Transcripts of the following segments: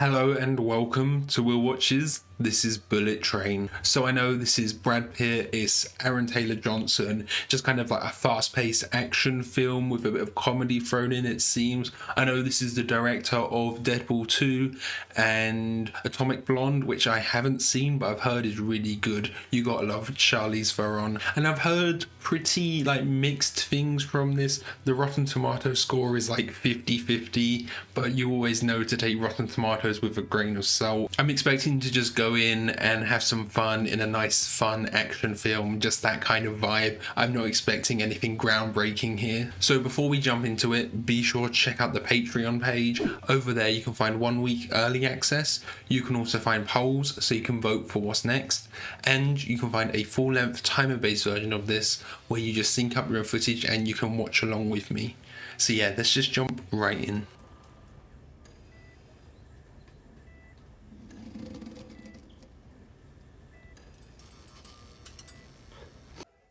Hello and welcome to Will Watches. This is Bullet Train. So I know this is Brad Pitt, it's Aaron Taylor-Johnson, just kind of like a fast-paced action film with a bit of comedy thrown in, it seems. I know this is the director of Deadpool 2 and Atomic Blonde, which I haven't seen, but I've heard is really good. You gotta love Charlize Theron. And I've heard pretty like mixed things from this. The Rotten Tomato score is like 50-50, but you always know to take Rotten Tomatoes with a grain of salt. I'm expecting to just go in and have some fun in a nice fun action film, just that kind of vibe. I'm not expecting anything groundbreaking here. So before we jump into it, be sure to check out the Patreon page. Over there you can find 1 week early access. You can also find polls so you can vote for what's next, and you can find a full-length timer-based version of this where you just sync up your footage and you can watch along with me. So yeah, let's just jump right in.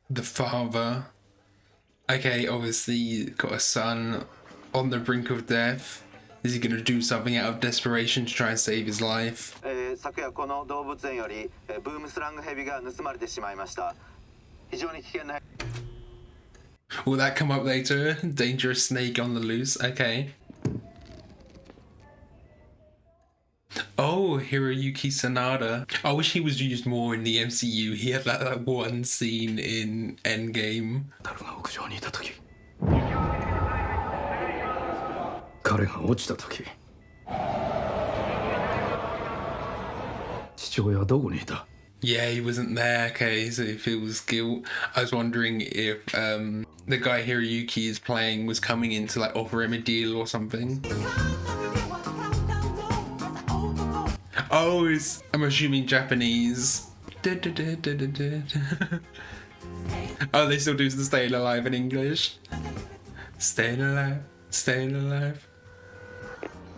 The father. Okay, obviously got a son on the brink of death. Is he going to do something out of desperation to try and save his life? Will that come up later? Dangerous snake on the loose. Okay. Oh, Hiroyuki Sanada. I wish he was used more in the MCU. He had that one scene in Endgame. Yeah, he wasn't there. Okay, so he feels guilt. I was wondering if the guy Hiroyuki is playing was coming in to like offer him a deal or something. Oh, I'm assuming Japanese. Oh, they still do the Staying Alive in English. Staying alive, staying alive.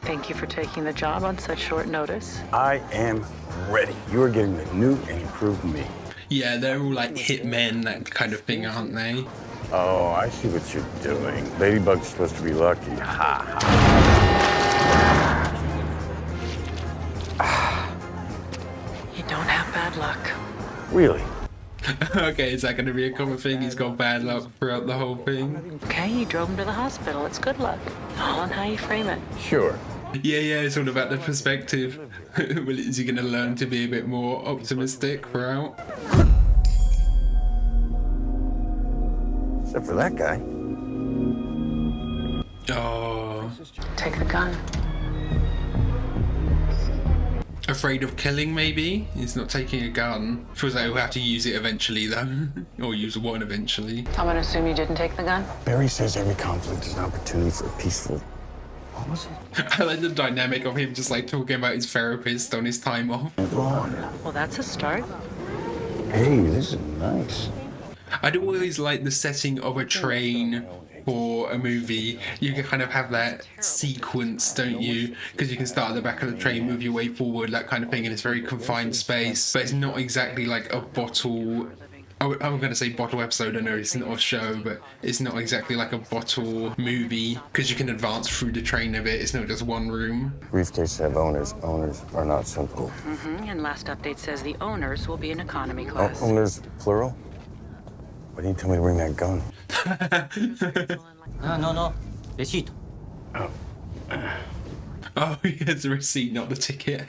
Thank you for taking the job on such short notice. I am ready. You are getting the new and improved me. Yeah, they're all like hitmen, that kind of thing, aren't they? Oh, I see what you're doing. Ladybug's supposed to be lucky. Ha ha. You don't have bad luck. Really? Okay, is that going to be a common thing? He's got bad luck throughout the whole thing. Okay, you drove him to the hospital. It's good luck. All on how you frame it. Sure. Yeah, it's all about the perspective. Well, is he going to learn to be a bit more optimistic throughout? Except for that guy. Oh. Take the gun. Afraid of killing, maybe? He's not taking a gun. Feels like he'll have to use it eventually, though. Or use one eventually. I'm gonna assume you didn't take the gun? Barry says every conflict is an opportunity for a peaceful... What was it? I like the dynamic of him just like talking about his therapist on his time off. Well, that's a start. Hey, this is nice. I'd always like the setting of a train for a movie. You can kind of have that sequence, don't you? Because you can start at the back of the train, move your way forward, that kind of thing, and it's very confined space. But it's not exactly like a bottle... I'm going to say bottle episode, I know it's not a show, but it's not exactly like a bottle movie, because you can advance through the train a bit, it's not just one room. Briefcases have owners. Owners are not simple. And last update says the owners will be in economy class. Owners, plural? Why didn't you tell me to bring that gun? No. Receipt. Oh, he has a receipt, not the ticket.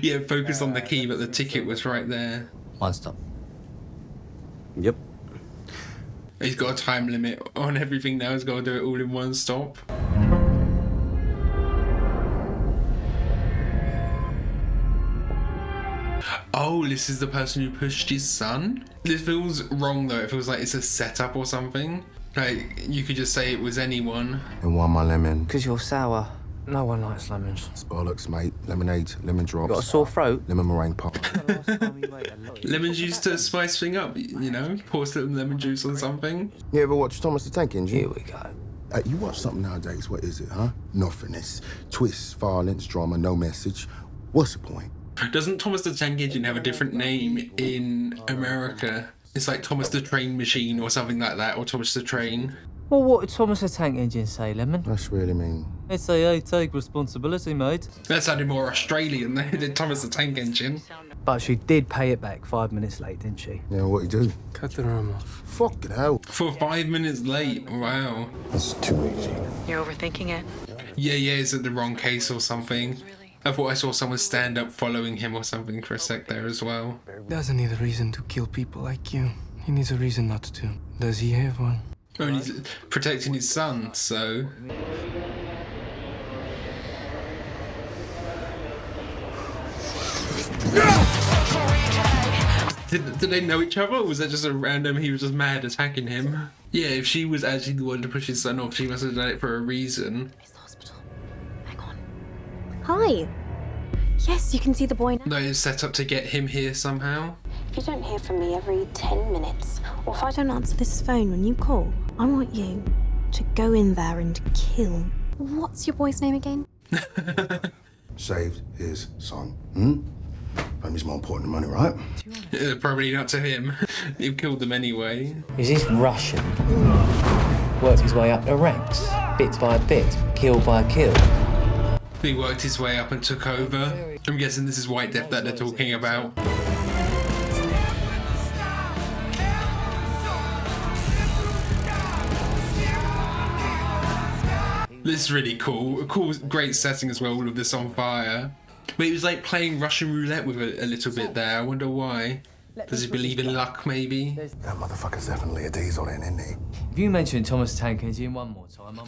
Yeah, focus on the key, but the ticket was right there. One stop. Yep. He's got a time limit on everything now. He's got to do it all in one stop. Oh, this is the person who pushed his son? This feels wrong though. It feels like it's a setup or something. Like, you could just say it was anyone. And one my lemon. Because you're sour. No one likes lemons. Bollocks, mate. Lemonade, lemon drops. Got a sore throat? Lemon meringue pop. Lemon juice to spice thing up, you know? Pour some lemon juice on something. You ever watch Thomas the Tank Engine? Here we go. You watch something nowadays, what is it, huh? Nothingness. Twists, violence, drama, no message. What's the point? Doesn't Thomas the Tank Engine have a different name in America? It's like Thomas the Train Machine or something like that, or Thomas the Train. Well, what did Thomas the Tank Engine say, Lemon? That's really mean. SAA, take responsibility, mate. That sounded more Australian than Thomas the Tank Engine. But she did pay it back 5 minutes late, didn't she? Yeah, what you do? Cut the arm off. Fucking hell. For 5 minutes late, wow. That's too easy. You're overthinking it. Yeah, is it the wrong case or something? I thought I saw someone stand up following him or something for a sec there as well. Doesn't need a reason to kill people like you. He needs a reason not to. Does he have one? Oh, and he's protecting his son, so... Did they know each other, or was that just a random, he was just mad attacking him? Yeah, if she was actually the one to push his son off, she must have done it for a reason. It's the hospital. Hang on. Hi. Yes, you can see the boy now. No, it's set up to get him here somehow. If you don't hear from me every 10 minutes, or if I don't answer this phone when you call, I want you to go in there and kill. What's your boy's name again? Saved his son. Family's more important than money, right? Probably not to him. He killed them anyway. Is this Russian? Worked his way up the ranks, bit by bit, kill by kill. He worked his way up and took over. I'm guessing this is White Death that they're talking about. This is really cool. A cool, great setting as well, all of this on fire. But he was like playing Russian roulette with it a little bit there. I wonder why. Does he believe in luck, maybe? That motherfucker's definitely a diesel then, isn't he? If you mention Thomas the Tank Engine one more time, I'm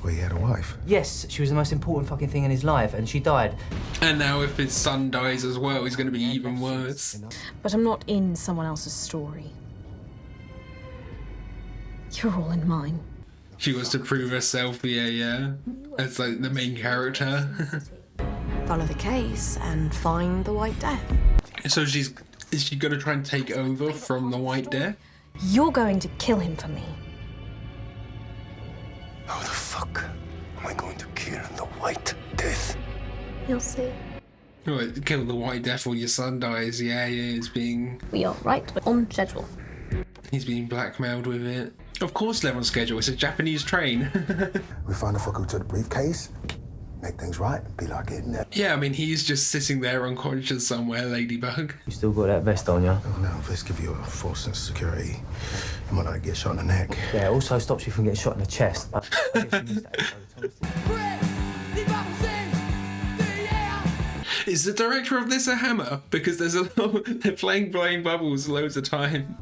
Well, he had a wife. Yes, she was the most important fucking thing in his life, and she died. And now if his son dies as well, he's going to be even worse. But I'm not in someone else's story. You're all in mine. She wants to prove herself, yeah. As like the main character. Follow the case and find the White Death. So is she going to try and take over from the White Death? You're going to kill him for me. How the fuck am I going to kill the White Death? You'll see. Oh, kill the White Death or your son dies. Yeah, he's being We are right, but on schedule. blackmailed with it. Of course they're on schedule. It's a Japanese train. We find the fucker who took the briefcase, make things right, be like it, innit? Yeah, I mean, he's just sitting there unconscious somewhere, Ladybug. You still got that vest on, yeah? Oh, no, if this give you a false sense of security, you might not get shot in the neck. Yeah, it also stops you from getting shot in the chest. But I guess you missed that episode, Thomas. Is the director of this a Hammer? Because there's a lot, they're playing Blowing Bubbles loads of time.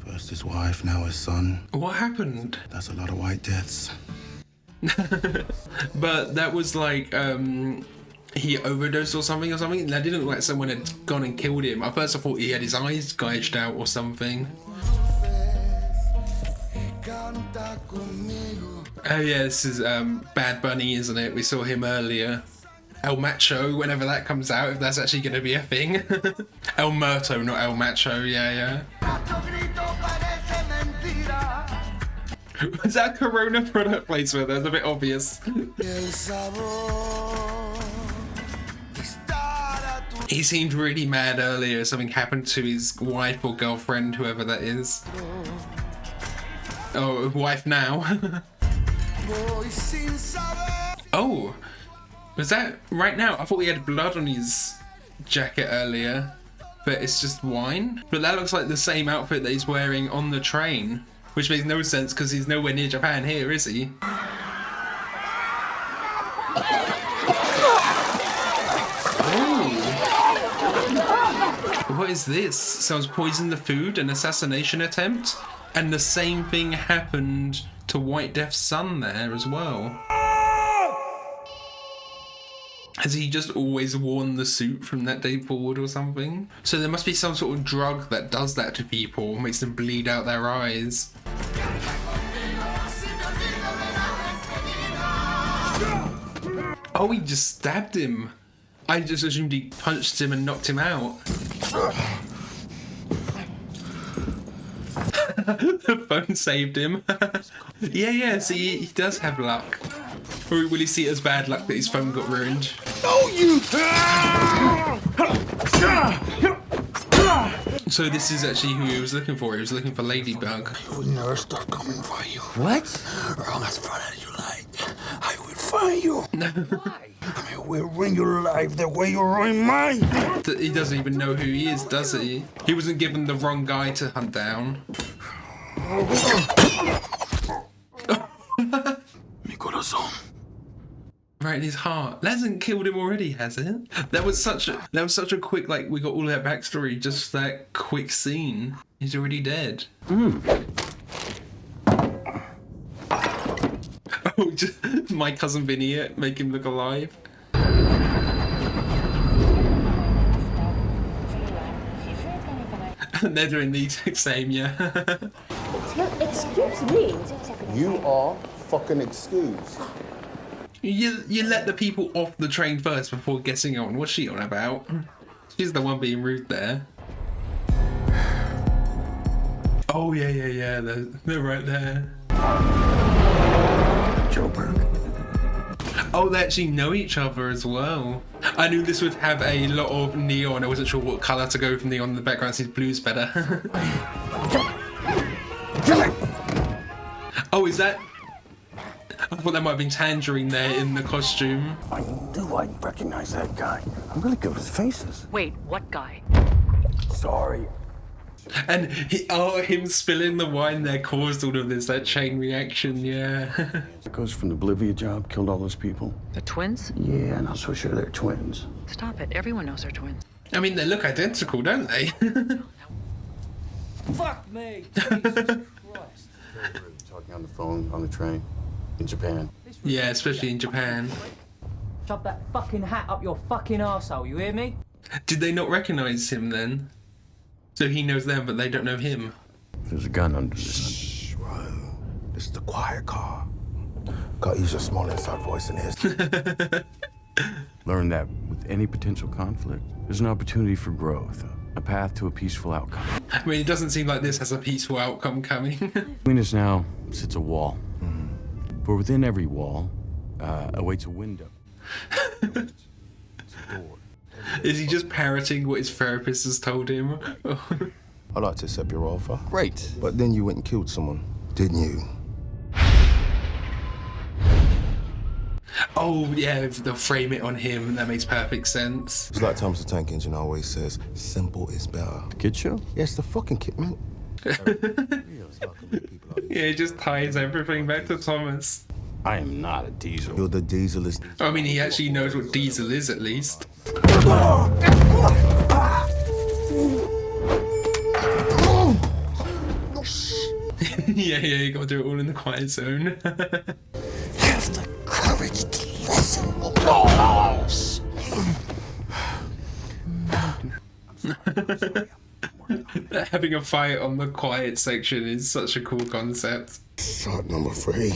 First his wife, now his son. What happened? That's a lot of white deaths. But that was like, he overdosed or something. That didn't look like someone had gone and killed him. At first I thought he had his eyes gouged out or something. Oh yeah, this is Bad Bunny, isn't it? We saw him earlier. El Macho, whenever that comes out, if that's actually going to be a thing. El Muerto, not El Macho, yeah. Was that Corona product placement? That was a bit obvious. He seemed really mad earlier. Something happened to his wife or girlfriend, whoever that is. Oh, wife now. Oh, was that right now? I thought he had blood on his jacket earlier, but it's just wine. But that looks like the same outfit that he's wearing on the train. Which makes no sense because he's nowhere near Japan here, is he? Oh. What is this? Someone's poisoned the food, an assassination attempt? And the same thing happened to White Death's son there as well. Has he just always worn the suit from that day forward or something? So there must be some sort of drug that does that to people, makes them bleed out their eyes. Oh, he just stabbed him. I just assumed he punched him and knocked him out. The phone saved him. Yeah, see, he does have luck. Or will he see it as bad luck that his phone got ruined? So this is actually who he was looking for. He was looking for Ladybug. I would never stop coming for you. What? Wrong as far as you like. I will find you. I will ruin your life the way you ruin mine. He doesn't even know who he is, does he? He wasn't given the wrong guy to hunt down. Mi corazón. Right in his heart. That hasn't killed him already, has it? That was such a quick, like, we got all that backstory, just that quick scene. He's already dead. Oh, just, my cousin Vinny, make him look alive. They're doing the exact same, yeah. Excuse me. You are fucking excused. You let the people off the train first before getting on. What's she on about? She's the one being rude there. Oh yeah. They're right there. Joburg. Oh, they actually know each other as well. I knew this would have a lot of neon. I wasn't sure what colour to go from neon in the background since blue's better. Oh, is that? I thought that might have been Tangerine there in the costume. I knew I'd recognize that guy. I'm really good with faces. Wait, what guy? Sorry. And him spilling the wine there caused all of this, that chain reaction, yeah. That goes from the Bolivia job, killed all those people. The twins? Yeah, not so sure they're twins. Stop it. Everyone knows they're twins. I mean, they look identical, don't they? Fuck me! Jesus Christ. Talking on the phone, on the train, in Japan. Yeah, especially in Japan. Shove that fucking hat up your fucking arsehole, you hear me? Did they not recognise him then? So he knows them, but they don't know him. There's a gun under this. Shh, bro. This is the quiet car. Gotta use your small inside voice in his. Learn that with any potential conflict, there's an opportunity for growth, a path to a peaceful outcome. I mean, it doesn't seem like this has a peaceful outcome coming. Between us now sits a wall. For within every wall awaits a window. It's a door. Is he just parroting what his therapist has told him? I'd like to accept your offer. Great. But then you went and killed someone, didn't you? Oh, yeah, they'll frame it on him. That makes perfect sense. It's like Thomas the Tank Engine always says, simple is better. Kid show? Yeah, it's the fucking kid, man. Yeah, he just ties everything back to Thomas. I am not a diesel. You're the dieselist. I mean, he actually knows what diesel is, at least. Yeah, you gotta do it all in the quiet zone. Have the courage to listen. Balls. Having a fight on the quiet section is such a cool concept. Shot number 3.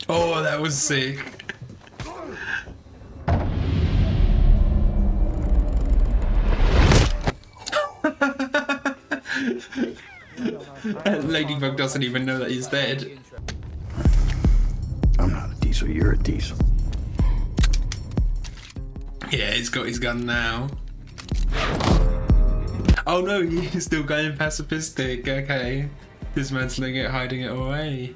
Oh, that was sick. Ladybug doesn't even know that he's dead. I'm not a diesel, you're a diesel. Yeah, he's got his gun now. Oh no, he's still going pacifistic. Okay. Dismantling it, hiding it away.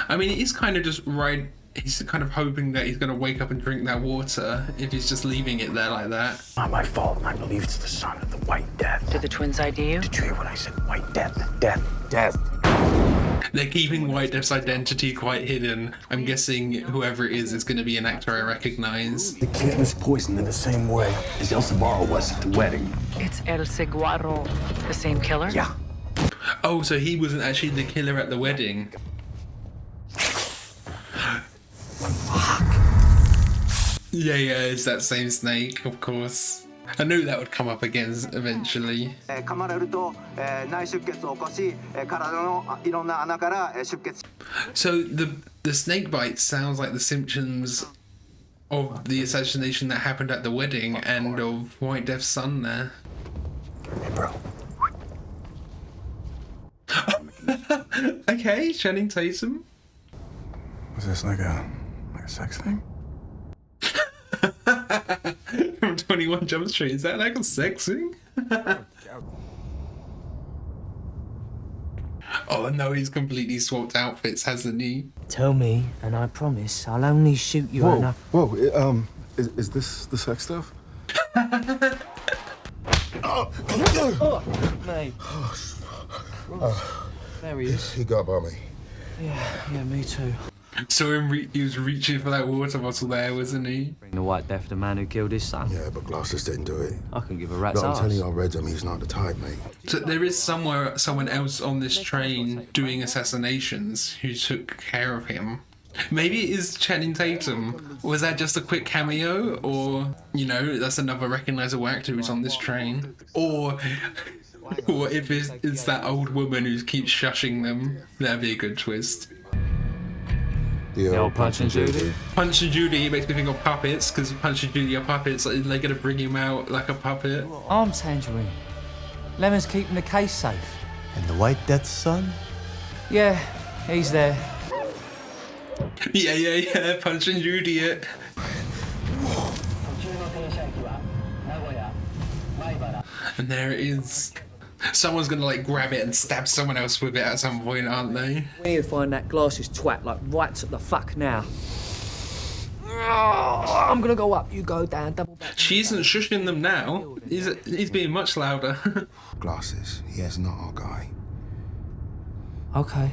I mean, he's kind of just right. He's kind of hoping that he's going to wake up and drink that water if he's just leaving it there like that. Not my fault, and I believe it's the son of the White Death. Did the twins ID you? Did you hear what I said? White Death. Death. Death. They're keeping White Death's identity quite hidden. I'm guessing whoever it is going to be an actor I recognize. The kid was poisoned in the same way as El Sabaro was at the wedding. It's El Seguaro. The same killer? Yeah. Oh, so he wasn't actually the killer at the wedding. Yeah, it's that same snake, of course. I knew that would come up again eventually. So the snake bite sounds like the symptoms of the assassination that happened at the wedding and of White Death's son there. Hey, bro. Okay, Channing Tatum. Was this like a Like a sex thing? From 21 Jump Street. Is that like a sex thing? Oh no, he's completely swapped outfits, hasn't he? Tell me, and I promise I'll only shoot you enough. Whoa, is this the sex stuff? Mate. There he is. He got by me. Yeah, me too. So he was reaching for that water bottle there, wasn't he? Bring the White Death, the man who killed his son. Yeah, but Glasses didn't do it. I can give a rat's But I'm ass. telling you, I read him. He's not the type, mate. So there is someone else on this train doing assassinations who took care of him. Maybe it is Channing Tatum. Was that just a quick cameo? Or, you know, that's another recognizable actor who's on this train? Or if it's that old woman who keeps shushing them? That'd be a good twist. The old Punch and Judy. Punch and Judy makes me think of puppets, because Punch and Judy are puppets. Like, they're going to bring him out like a puppet. I'm Tangerine. Lemon's keeping the case safe. And the White Death's son? Yeah, he's there. Yeah. Punch and Judy it. And there it is. Someone's gonna like grab it and stab someone else with it at some point, aren't they? We need to find that Glasses twat, like, right to the fuck now. I'm gonna go up, you go down, double back. She isn't shushing them now. He's being much louder. Glasses. He is not our guy. Okay.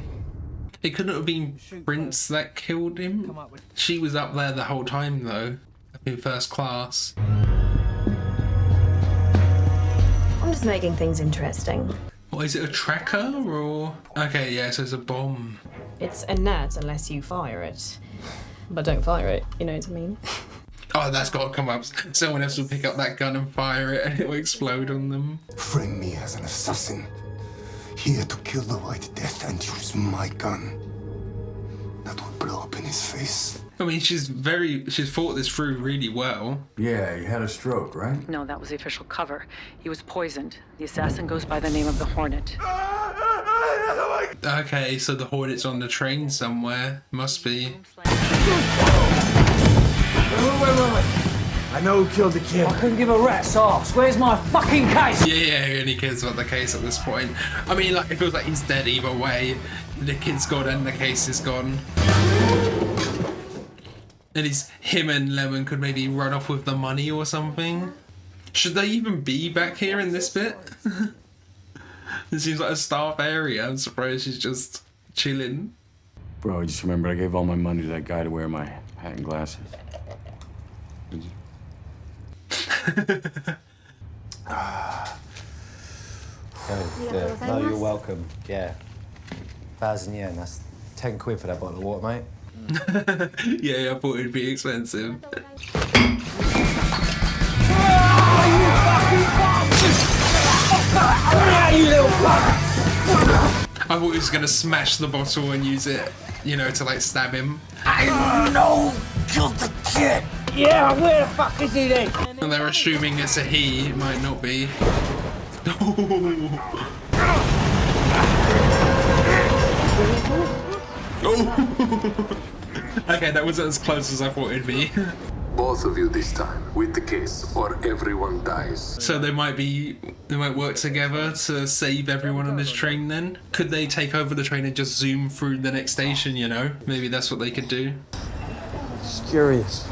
It couldn't have been Prince that killed him. She was up there the whole time though, in first class. I'm just making things interesting. What is it, a tracker or? Okay, yeah, so it's a bomb. It's inert unless you fire it. But don't fire it, you know what I mean? Oh, that's got to come up. Someone else will pick up that gun and fire it and it will explode on them. Frame me as an assassin. Here to kill the White Death and use my gun. That would blow up in his face. I mean, she's thought this through really well. Yeah, he had a stroke, right? No, that was the official cover. He was poisoned. The assassin goes by the name of the Hornet. Okay, so the Hornet's on the train somewhere. Must be. Wait. I know who killed the kid. I couldn't give a rat's ass. Where's my fucking case? Yeah, he only cares about the case at this point. I mean, like, it feels like he's dead either way. The kid's gone and the case is gone. At least him and Lemon could maybe run off with the money or something. Should they even be back here in this bit? It seems like a staff area. I'm surprised she's just chilling. Bro, I just remembered I gave all my money to that guy to wear my hat and glasses. Did you? No, you're welcome. Yeah. 1,000 yen, that's 10 quid for that bottle of water, mate. Yeah, I thought it'd be expensive. I thought he was gonna smash the bottle and use it, you know, to like stab him. I know who killed the kid. Yeah, where the fuck is he then? And they're assuming it's a he, it might not be. Okay, that wasn't as close as I thought it'd be. Both of you this time, with the case, or everyone dies. So they might work together to save everyone on this train then? Could they take over the train and just zoom through the next station, you know? Maybe that's what they could do. Just curious.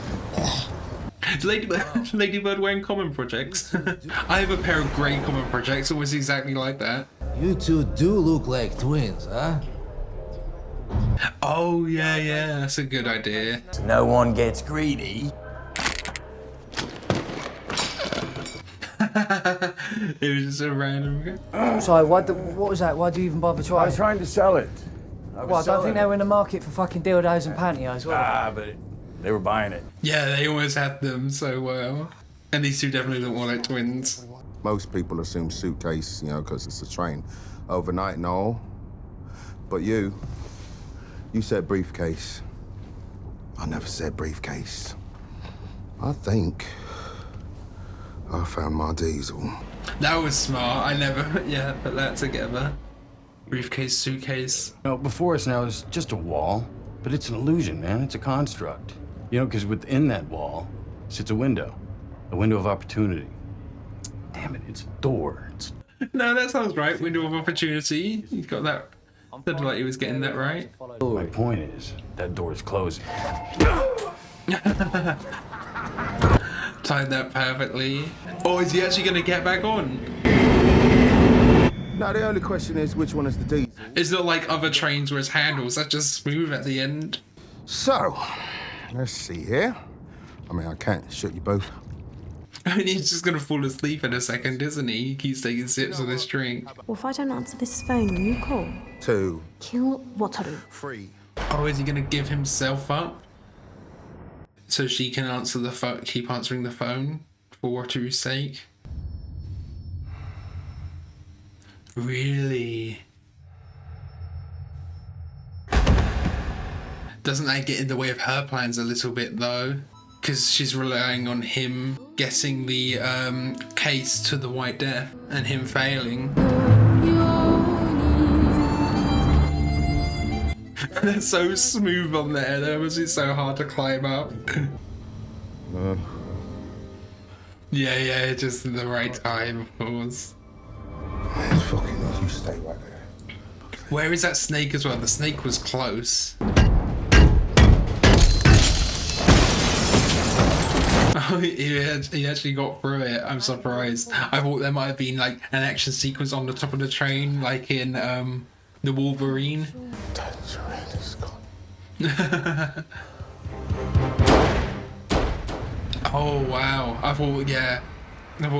Is Ladybird wearing common projects? I have a pair of grey common projects, almost exactly like that. You two do look like twins, huh? Oh, yeah, that's a good idea. No one gets greedy. It was just a random... Sorry, what was that? Why do you even bother trying? I was trying to sell it. Well, I don't think they were in the market for fucking dildos and pantyhose, were they? Ah, but they were buying it. Yeah, they almost had them so well. And these two definitely look more like twins. Most people assume suitcase, you know, because it's a train. Overnight and all. But you said briefcase. I never said briefcase. I think I found my diesel. That was smart. I never, put that together. Briefcase, suitcase. No, before us now is just a wall, but it's an illusion, man. It's a construct. You know, because within that wall sits a window of opportunity. Damn it, it's a door. No, that sounds right. Window of opportunity. He's got that. Sounded like he was getting that right. My point is, that door is closing. Timed that perfectly. Oh, is he actually going to get back on? Now, the only question is, which one is the diesel? It's not like other trains where his handles are just smooth at the end. So, let's see here. I mean, I can't shut you both. I mean, he's just going to fall asleep in a second, isn't he? He keeps taking sips of this drink. Well, if I don't answer this phone when you call, 2, kill Wataru. 3. Oh, is he going to give himself up? So she can answer the phone, keep answering the phone for Wataru's sake? Really? Doesn't that get in the way of her plans a little bit though? Because she's relying on him getting the case to the White Death and him failing. They're so smooth on there, that must be so hard to climb up. Yeah, just in the right time, of course. Man, fucking hell, you stay right there. Where is that snake as well? The snake was close. Oh, he actually got through it. I'm surprised. I thought there might have been like an action sequence on the top of the train, like in the Wolverine. Tangerine is gone. Oh wow! I thought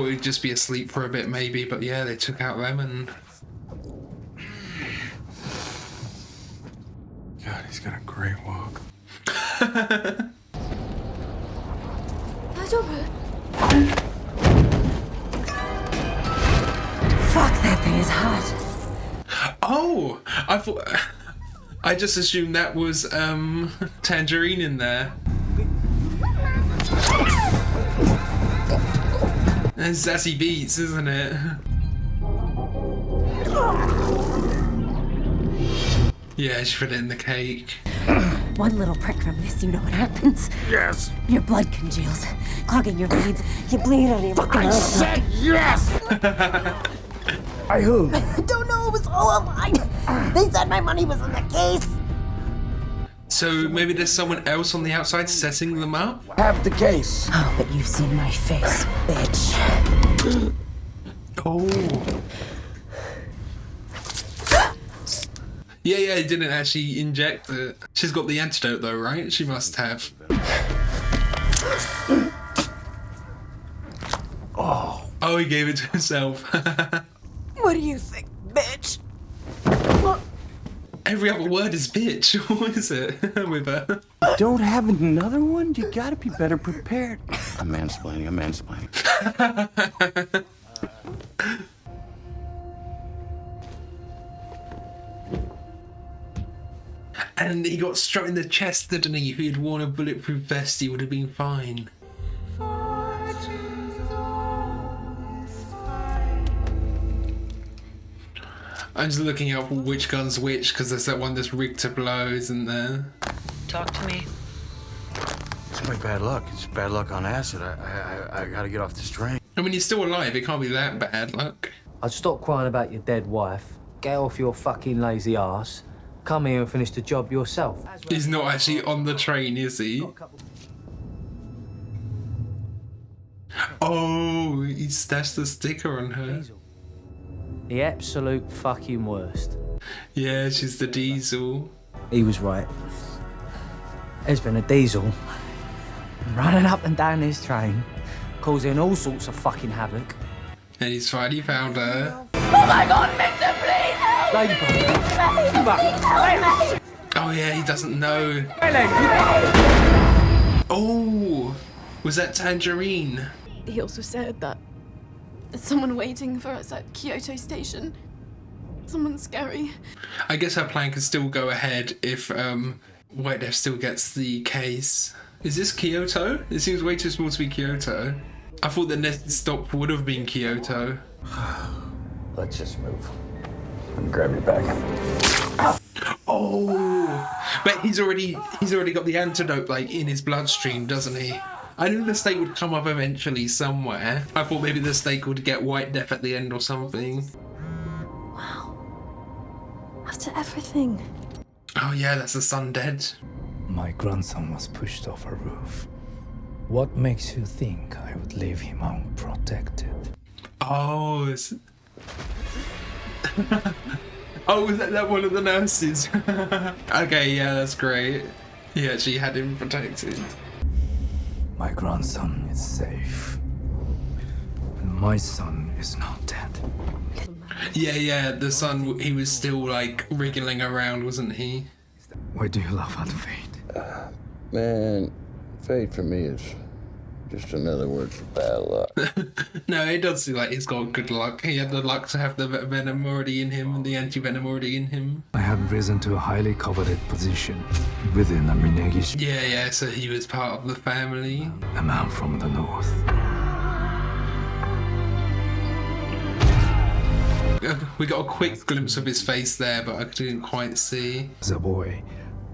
he'd just be asleep for a bit maybe, but yeah, they took out Lemon. God, he's got a great walk. Fuck, that thing is hot. Oh, I just assumed that was Tangerine in there. That's Zazie Beetz, isn't it? Yeah, she put it in the cake. One little prick from this, you know what happens? Yes. Your blood congeals, clogging your veins. You bleed out of your fucking I said yes. Hey, who? Don't know, it was all a lie. They said my money was in the case. So maybe there's someone else on the outside setting them up? Have the case. Oh, but you've seen my face, bitch. Oh. Yeah, he didn't actually inject it. She's got the antidote though, right? She must have. Oh, he gave it to himself. What do you think, bitch? Every other word is bitch. What is it with her? Don't have another one? You gotta be better prepared. I'm mansplaining. And he got struck in the chest, didn't he? If he had worn a bulletproof vest, he would have been fine. I'm just looking out for which gun's which, because there's that one that's rigged to blow, isn't there? Talk to me. It's my bad luck. It's bad luck on acid. I gotta get off this train. I mean, he's still alive. It can't be that bad luck. I'd stop crying about your dead wife, get off your fucking lazy ass, come here and finish the job yourself. He's not actually on the train, is he? Oh, he stashed the sticker on her. The absolute fucking worst. Yeah, she's the Diesel. He was right. There's been a Diesel running up and down this train, causing all sorts of fucking havoc. And he's finally found her. Oh my god, Mr. Please! Oh yeah, he doesn't know. Oh, was that Tangerine? He also said that there's someone waiting for us at Kyoto Station. Someone scary. I guess her plan can still go ahead if White Death still gets the case. Is this Kyoto? It seems way too small to be Kyoto. I thought the next stop would have been Kyoto. Let's just move. Let me grab your bag. Oh, But he's already got the antidote like in his bloodstream, doesn't he? I knew the snake would come up eventually somewhere. I thought maybe the snake would get White Death at the end or something. Wow. After everything. Oh yeah, that's the son dead. My grandson was pushed off a roof. What makes you think I would leave him unprotected? Oh, oh, was that one of the nurses? Okay, yeah, that's great. He actually had him protected. My grandson is safe. And my son is not dead. Yeah, the son, he was still like wriggling around, wasn't he? Why do you laugh at fate? Man, fate for me is just another word for bad luck. No, it does seem like he's got good luck. He had the luck to have the venom already in him and the anti-venom already in him. I had risen to a highly coveted position within a Minegish. Yeah, so he was part of the family. A man from the north. We got a quick glimpse of his face there, but I didn't quite see. As a boy,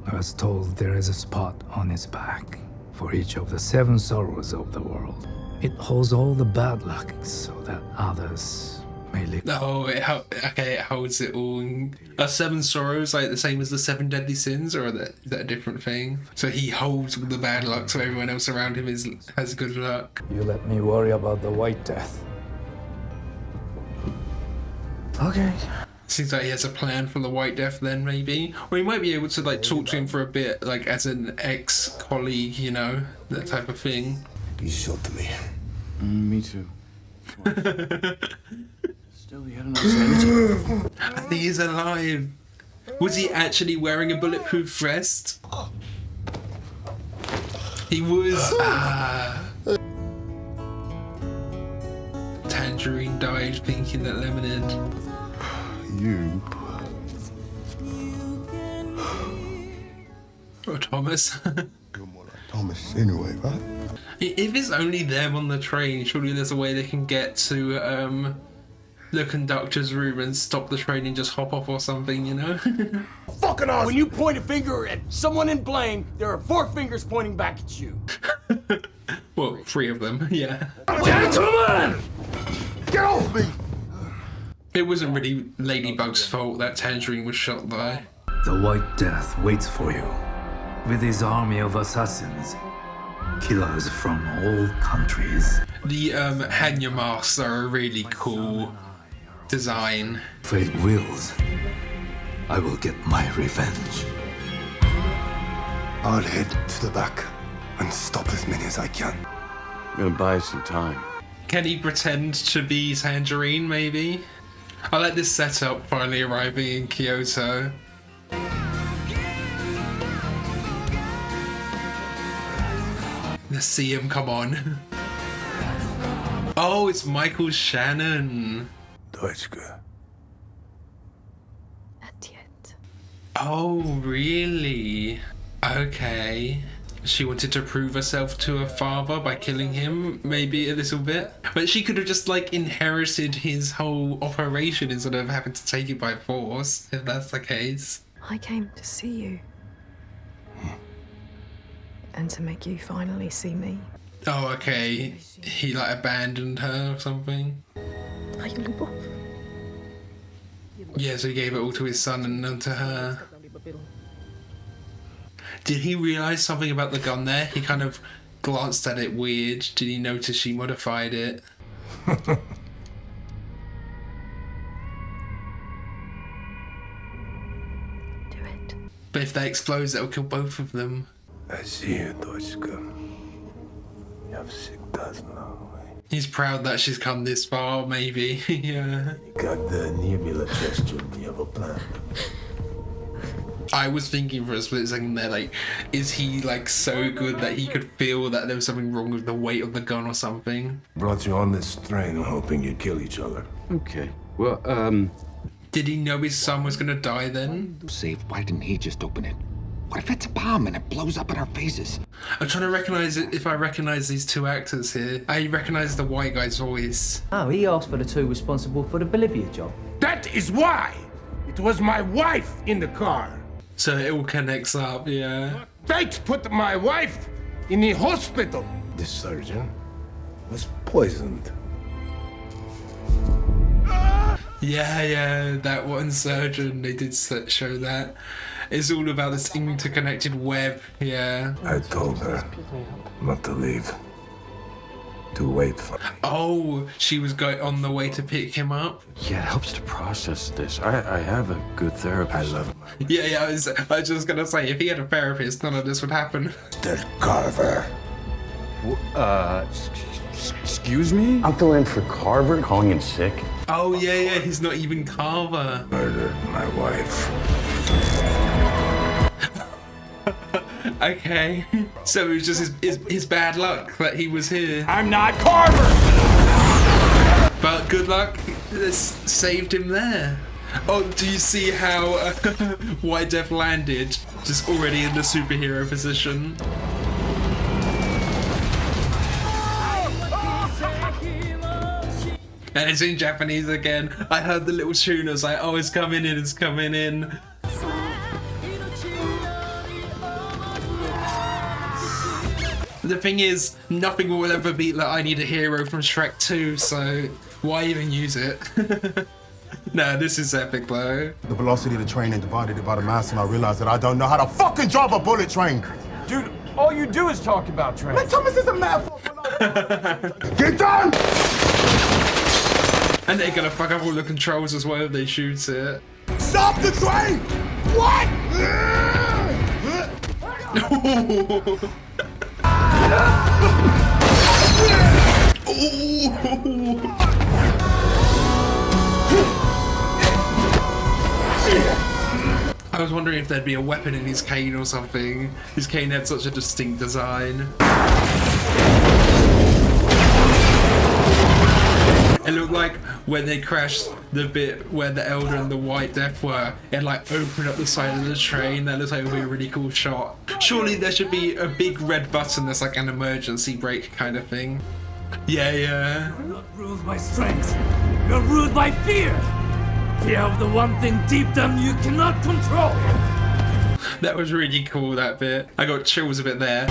I was told there is a spot on his back for each of the 7 sorrows of the world. It holds all the bad luck so that others may live. Oh, it holds it all. Are 7 sorrows like the same as the 7 deadly sins, or is that a different thing? So he holds the bad luck so everyone else around him has good luck. You let me worry about the White Death. Okay. Seems like he has a plan for the White Death then, maybe. Or he might be able to like talk to him for a bit, like as an ex-colleague, you know, that type of thing. You shot me. Me too. Still, he had enough sanity. I think he's alive. Was he actually wearing a bulletproof vest? He was. Tangerine died thinking that Lemonade. You. Or Thomas. You're more like Thomas anyway, right? If it's only them on the train, surely there's a way they can get to the conductor's room and stop the train and just hop off or something, you know? Fucking awesome. When you point a finger at someone in blame, there are 4 fingers pointing back at you. Well, 3 of them, yeah. Gentlemen! Get off me! It wasn't really Ladybug's fault that Tangerine was shot though. The White Death waits for you, with his army of assassins. Killers from all countries. The Hanya masks are a really cool design. Fate wills, I will get my revenge. I'll head to the back and stop as many as I can. I'm gonna buy us some time. Can he pretend to be Tangerine, maybe? I like this setup finally arriving in Kyoto. Let's see him come on. Oh, it's Michael Shannon. Deutschke. Not yet. Oh, really? Okay. She wanted to prove herself to her father by killing him, maybe a little bit. But she could have just, like, inherited his whole operation instead of having to take it by force, if that's the case. I came to see you. And to make you finally see me. Oh, okay. He, like, abandoned her or something. Yeah, so he gave it all to his son and none to her. Did he realise something about the gun there? He kind of glanced at it weird. Did he notice she modified it? Do it. But if that explodes, that'll kill both of them. I see you, Deutschke. You have sick now. He's proud that she's come this far, maybe. Yeah. You got the Nebula gesture. You have a plan. I was thinking for a split second there, like, is he, like, so good that he could feel that there was something wrong with the weight of the gun or something? Brought you on this train hoping you'd kill each other. Okay. Well, Did he know his son was gonna die then? Safe, why didn't he just open it? What if it's a bomb and it blows up in our faces? I'm trying to recognize it, if I recognize these 2 actors here. I recognize the white guy's voice. Oh, he asked for the 2 responsible for the Bolivia job. That is why! It was my wife in the car. So it all connects up, yeah. Fate put my wife in the hospital. The surgeon was poisoned. Yeah, that one surgeon, they did show that. It's all about this interconnected web, yeah. I told her not to leave. To wait for me. Oh, she was going on the way to pick him up? Yeah, it helps to process this. I have a good therapist. I love him. Yeah, I was just gonna say, if he had a therapist, none of this would happen. Mr. Carver. Excuse me? I'm filling in for Carver, calling in sick. Oh, yeah, he's not even Carver. Murdered my wife. Okay. So it was just his bad luck that he was here. I'm not Carver! But good luck, this saved him there. Oh, do you see how White Death landed? Just already in the superhero position. And it's in Japanese again. I heard the little tune. I was like, oh, it's coming in, it's coming in. The thing is, nothing will ever beat that I Need a Hero from Shrek 2, so why even use it? No, this is epic though. The velocity of the train and divided it by the mass, and I realized that I don't know how to fucking drive a bullet train. Dude, all you do is talk about trains. Man, Thomas is a mad. Get down! And they're gonna fuck up all the controls as well if they shoot it. Stop the train! What? I was wondering if there'd be a weapon in his cane or something. His cane had such a distinct design. It looked like when they crashed the bit where the Elder and the White Death were, it like opened up the side of the train. That looks like it would be a really cool shot. Surely there should be a big red button that's like an emergency brake kind of thing. Yeah. You're not ruled by strength. You're ruled by fear. Fear of the one thing deep down you cannot control. That was really cool, that bit. I got chills a bit there.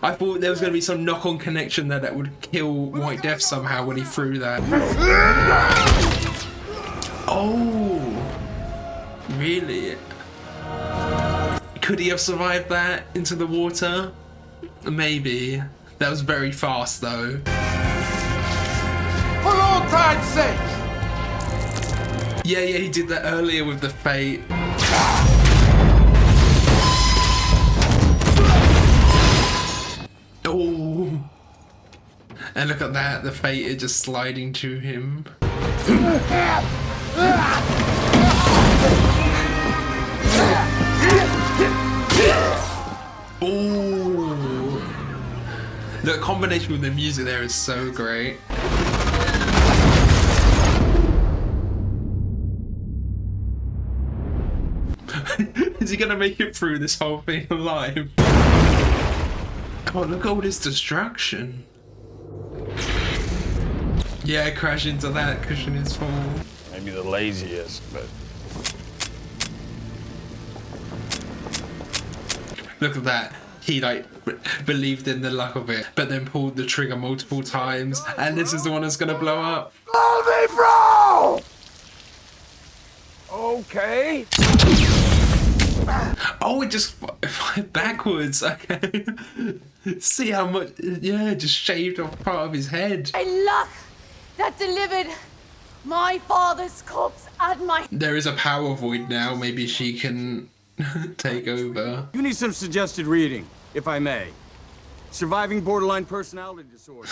I thought there was going to be some knock-on connection there that would kill White Death somehow when he threw that. Oh, really? Could he have survived that into the water? Maybe. That was very fast though. For old time's sake! Yeah, he did that earlier with the Fate. Oh, and look at that, the Fate is just sliding to him. Oh, the combination with the music there is so great. Is he gonna make it through this whole thing alive? Oh, look at all this destruction. Yeah, crash into that, cushion his fall. Maybe the laziest, but... Look at that. He like believed in the luck of it, but then pulled the trigger multiple times, and this is the one that's gonna blow up. Blow me, bro! Okay. Oh, it just fired backwards. Okay. See how much? Yeah, just shaved off part of his head. A luck that delivered my father's corpse at my... There is a power void now. Maybe she can take over. You need some suggested reading, if I may. Surviving borderline personality disorder.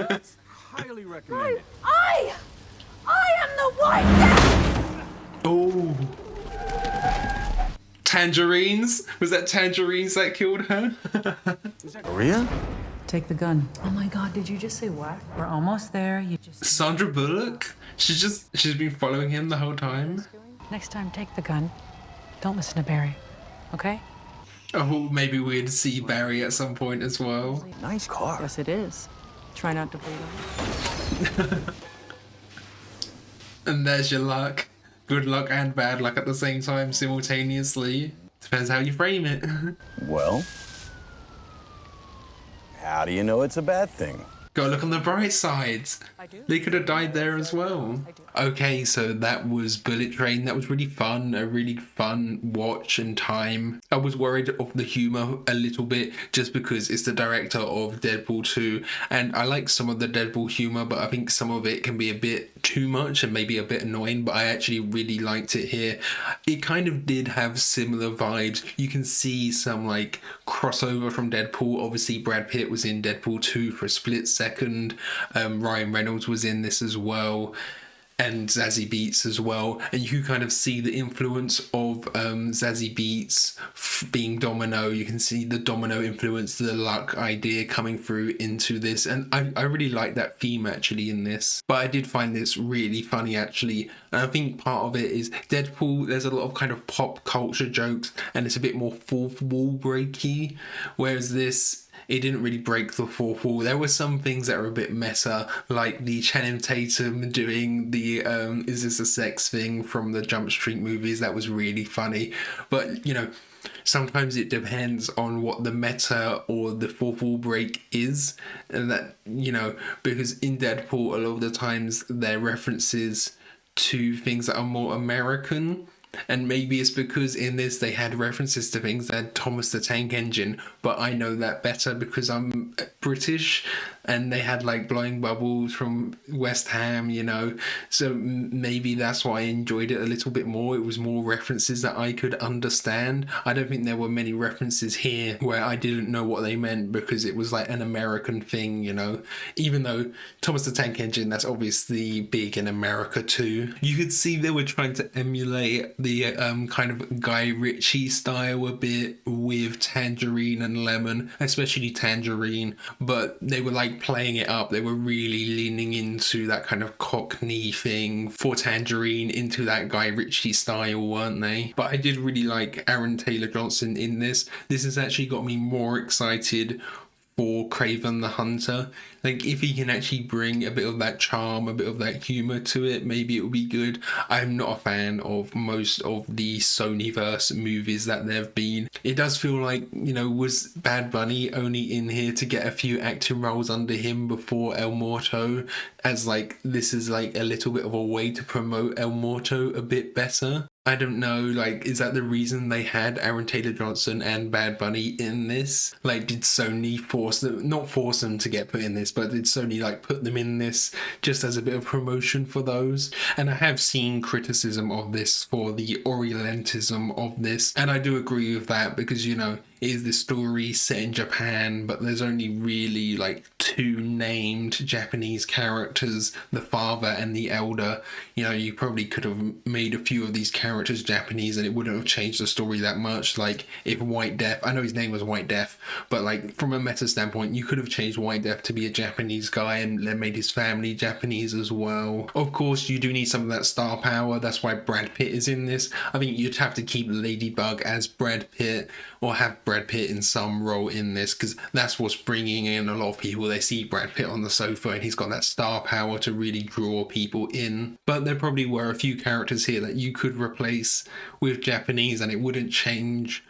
That's highly recommended. I am the White Death! Oh. Tangerines? Was that tangerines that killed her? Maria? Take the gun. Oh my god, did you just say what? We're almost there. You just... Sandra Bullock? She's been following him the whole time. Next time, take the gun. Don't listen to Barry, okay? Oh, maybe we'd see Barry at some point as well. Nice car. Yes, it is. Try not to bleed on. And there's your luck. good luck and bad luck at the same time simultaneously. Depends how you frame it. Well, how do you know it's a bad thing? Gotta look on the bright side. They could have died there as well. Okay, so that was Bullet Train. That was really fun, a really fun watch and time. I was worried of the humor a little bit just because it's the director of Deadpool 2, and I like some of the Deadpool humor, but I think some of it can be a bit too much and maybe a bit annoying, but I actually really liked it here. It kind of did have similar vibes. You can see some like crossover from Deadpool. Obviously Brad Pitt was in Deadpool 2 for a split second. Ryan Reynolds was in this as well, and Zazie Beetz as well, and you can kind of see the influence of Zazie Beetz being Domino. You can see the Domino influence, the luck idea coming through into this, and I really like that theme actually in this. But I did find this really funny actually, and I think part of it is Deadpool, there's a lot of kind of pop culture jokes and it's a bit more fourth wall breaky, whereas this, it didn't really break the fourth wall. There were some things that were a bit meta, like the Channing Tatum doing the is this a sex thing from the Jump Street movies. That was really funny. But, you know, sometimes it depends on what the meta or the fourth wall break is. And that, you know, because in Deadpool, a lot of the times there are references to things that are more American. And maybe it's because in this they had references to things that had Thomas the Tank Engine, but I know that better because I'm British, and they had like Blowing Bubbles from West Ham, you know, so maybe that's why I enjoyed it a little bit more. It was more references that I could understand. I don't think there were many references here where I didn't know what they meant because it was like an American thing, you know, even though Thomas the Tank Engine, that's obviously big in America too. You could see they were trying to emulate the kind of Guy Ritchie style a bit with Tangerine and Lemon, especially Tangerine, but they were like playing it up. They were really leaning into that kind of Cockney thing for Tangerine, into that Guy Ritchie style, weren't they? But I did really like Aaron Taylor Johnson in this. This has actually got me more excited for Kraven the Hunter. Like, if he can actually bring a bit of that charm, a bit of that humor to it, maybe it would be good. I'm not a fan of most of the Sonyverse movies that there have been. It does feel like, you know, was Bad Bunny only in here to get a few acting roles under him before El Muerto, as like this is like a little bit of a way to promote El Muerto a bit better? I don't know, like, is that the reason they had Aaron Taylor Johnson and Bad Bunny in this? Like, did Sony force them, not force them to get put in this, but did Sony like put them in this just as a bit of promotion for those? And I have seen criticism of this for the Orientalism of this, and I do agree with that because, you know, is this story set in Japan, but there's only really like two named Japanese characters, the father and the elder. You know, you probably could have made a few of these characters Japanese and it wouldn't have changed the story that much. Like if White Death, I know his name was White Death, but like from a meta standpoint, you could have changed White Death to be a Japanese guy and then made his family Japanese as well. Of course, you do need some of that star power. That's why Brad Pitt is in this. I think you'd have to keep Ladybug as Brad Pitt, or have Brad Pitt in some role in this, because that's what's bringing in a lot of people. They see Brad Pitt on the sofa and he's got that star power to really draw people in. But there probably were a few characters here that you could replace with Japanese and it wouldn't change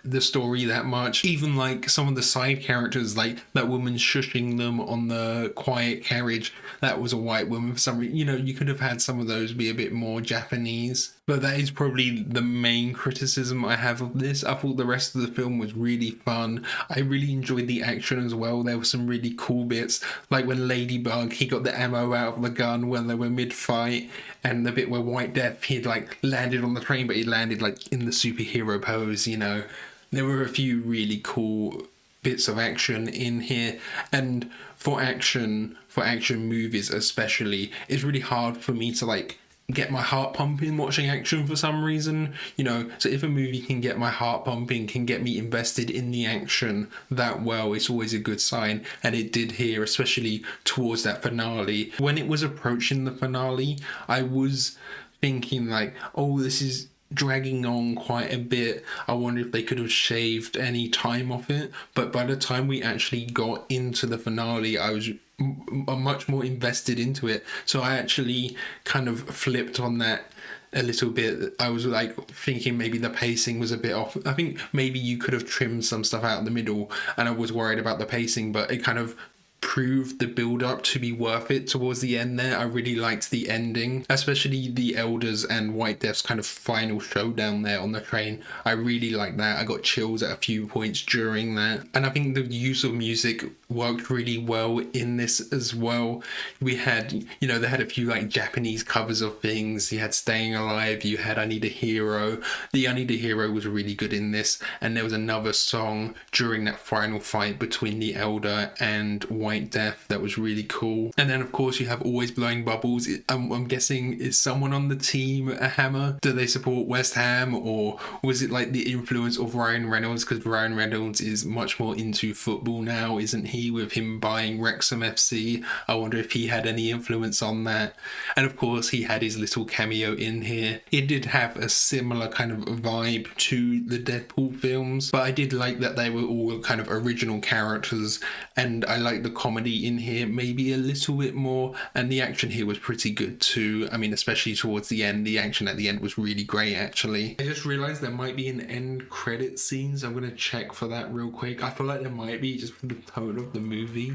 the story that much. Even like some of the side characters, like that woman shushing them on the quiet carriage, that was a white woman for some reason. You know, you could have had some of those be a bit more Japanese. But that is probably the main criticism I have of this. I thought the rest of the film was really fun. I really enjoyed the action as well. There were some really cool bits, like when Ladybug, he got the ammo out of the gun when they were mid-fight, and the bit where White Death, he'd like landed on the train, but he landed like in the superhero pose, you know. There were a few really cool bits of action in here, and for action movies especially, it's really hard for me to like get my heart pumping watching action for some reason, you know. So if a movie can get my heart pumping, can get me invested in the action that well, it's always a good sign, and it did here, especially towards that finale. When it was approaching the finale, I was thinking like, oh, this is dragging on quite a bit. I wonder if they could have shaved any time off it. But by the time we actually got into the finale, I was much more invested into it. So I actually kind of flipped on that a little bit. I was like thinking maybe the pacing was a bit off. I think maybe you could have trimmed some stuff out in the middle, and I was worried about the pacing, but it kind of proved the build up to be worth it towards the end there. I really liked the ending, especially the Elders and White Death's kind of final showdown there on the train. I really liked that. I got chills at a few points during that, and I think the use of music worked really well in this as well. We had, you know, they had a few like Japanese covers of things. You had Staying Alive, you had I Need a Hero. The I Need a Hero was really good in this, and there was another song during that final fight between the Elder and White Death that was really cool. And then of course you have Always Blowing Bubbles. I'm guessing, is someone on the team a Hammer? Do they support West Ham, or was it like the influence of Ryan Reynolds? Because Ryan Reynolds is much more into football now, isn't he, with him buying Wrexham FC? I wonder if he had any influence on that. And of course he had his little cameo in here. It did have a similar kind of vibe to the Deadpool films, but I did like that they were all kind of original characters, and I like the comedy in here maybe a little bit more, and the action here was pretty good too. I mean, especially towards the end, the action at the end was really great actually. I just realized there might be an end credit scene, so I'm going to check for that real quick. I feel like there might be, just for the tone of the movie.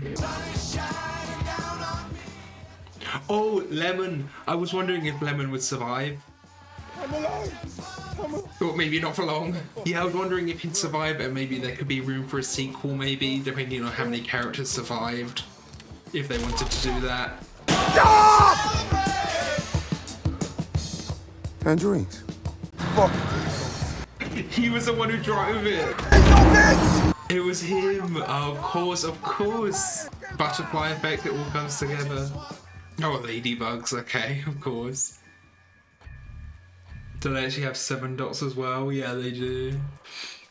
Oh, Lemon. I was wondering if Lemon would survive. I'm alive. Or maybe not for long. Yeah, I was wondering if he'd survive, and maybe there could be room for a sequel, maybe, depending on how many characters survived, if they wanted to do that. Tangerines. Fuck. He was the one who drove it. It was him. Oh, of course, of course. Butterfly effect, it all comes together. Oh, ladybugs, okay, of course. Do they actually have 7 dots as well? Yeah, they do.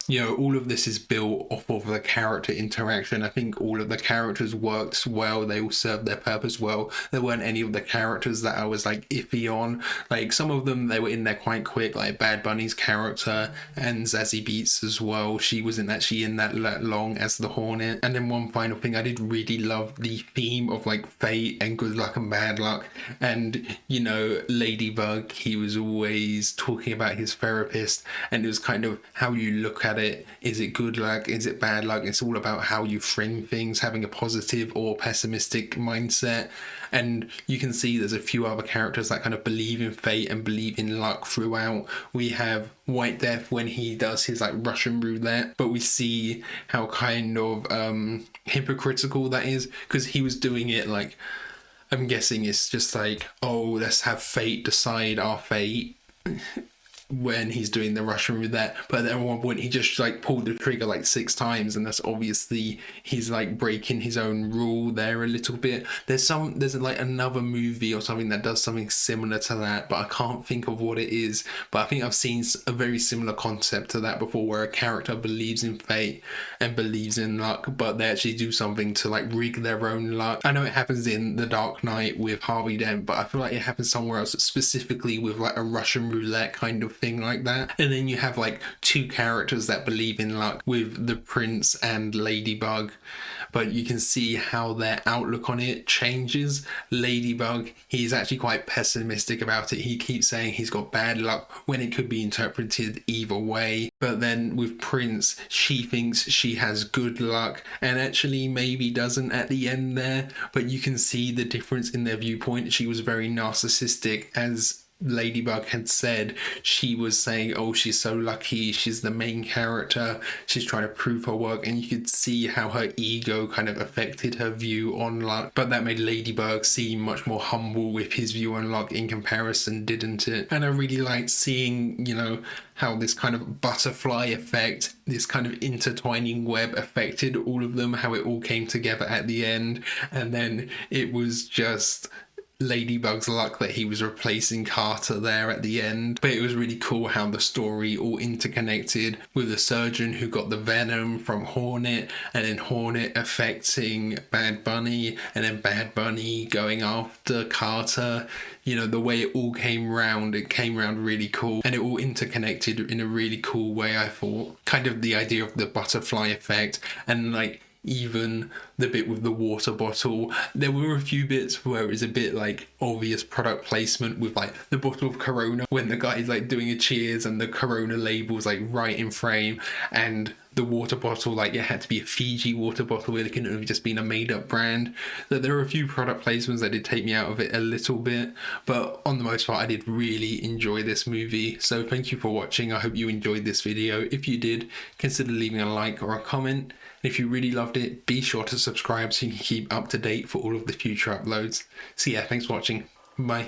You know, all of this is built off of the character interaction. I think all of the characters worked well. They all served their purpose well. There weren't any of the characters that I was like iffy on. Like some of them, they were in there quite quick, like Bad Bunny's character and Zazie Beetz as well. She wasn't actually in that long as the Hornet. And then one final thing, I did really love the theme of like fate and good luck and bad luck. And, you know, Ladybug, he was always talking about his therapist, and it was kind of how you look at it. Is it good luck? Is it bad luck? It's all about how you frame things, having a positive or pessimistic mindset. And you can see there's a few other characters that kind of believe in fate and believe in luck throughout. We have White Death when he does his like Russian roulette, but we see how kind of hypocritical that is, because he was doing it like, I'm guessing it's just like, oh, let's have fate decide our fate. When he's doing the Russian roulette, but at one point he just like pulled the trigger like 6 times, and that's obviously he's like breaking his own rule there a little bit. There's like another movie or something that does something similar to that, but I can't think of what it is. But I think I've seen a very similar concept to that before, where a character believes in fate and believes in luck, but they actually do something to like rig their own luck. I know it happens in The Dark Knight with Harvey Dent, but I feel like it happens somewhere else, specifically with like a Russian roulette kind of thing like that. And then you have like 2 characters that believe in luck with the Prince and Ladybug, but you can see how their outlook on it changes. Ladybug, he's actually quite pessimistic about it. He keeps saying he's got bad luck when it could be interpreted either way. But then with Prince, she thinks she has good luck and actually maybe doesn't at the end there. But you can see the difference in their viewpoint. She was very narcissistic, as Ladybug had said. She was saying, oh, she's so lucky, she's the main character, she's trying to prove her work, and you could see how her ego kind of affected her view on luck. But that made Ladybug seem much more humble with his view on luck in comparison, didn't it? And I really liked seeing, you know, how this kind of butterfly effect, this kind of intertwining web affected all of them, how it all came together at the end. And then it was just Ladybug's luck that he was replacing Carter there at the end. But it was really cool how the story all interconnected with the surgeon who got the venom from Hornet, and then Hornet affecting Bad Bunny, and then Bad Bunny going after Carter. You know, the way it all came round, it came round really cool, and it all interconnected in a really cool way, I thought. Kind of the idea of the butterfly effect, and like, even the bit with the water bottle. There were a few bits where it was a bit like obvious product placement with like the bottle of Corona when the guy's like doing a cheers and the Corona label's like right in frame, and the water bottle, like it had to be a Fiji water bottle, it couldn't have just been a made up brand. That there are a few product placements that did take me out of it a little bit, but on the most part I did really enjoy this movie. So thank you for watching. I hope you enjoyed this video. If you did, consider leaving a like or a comment. And if you really loved it, be sure to subscribe so you can keep up to date for all of the future uploads. So yeah, thanks for watching. Bye.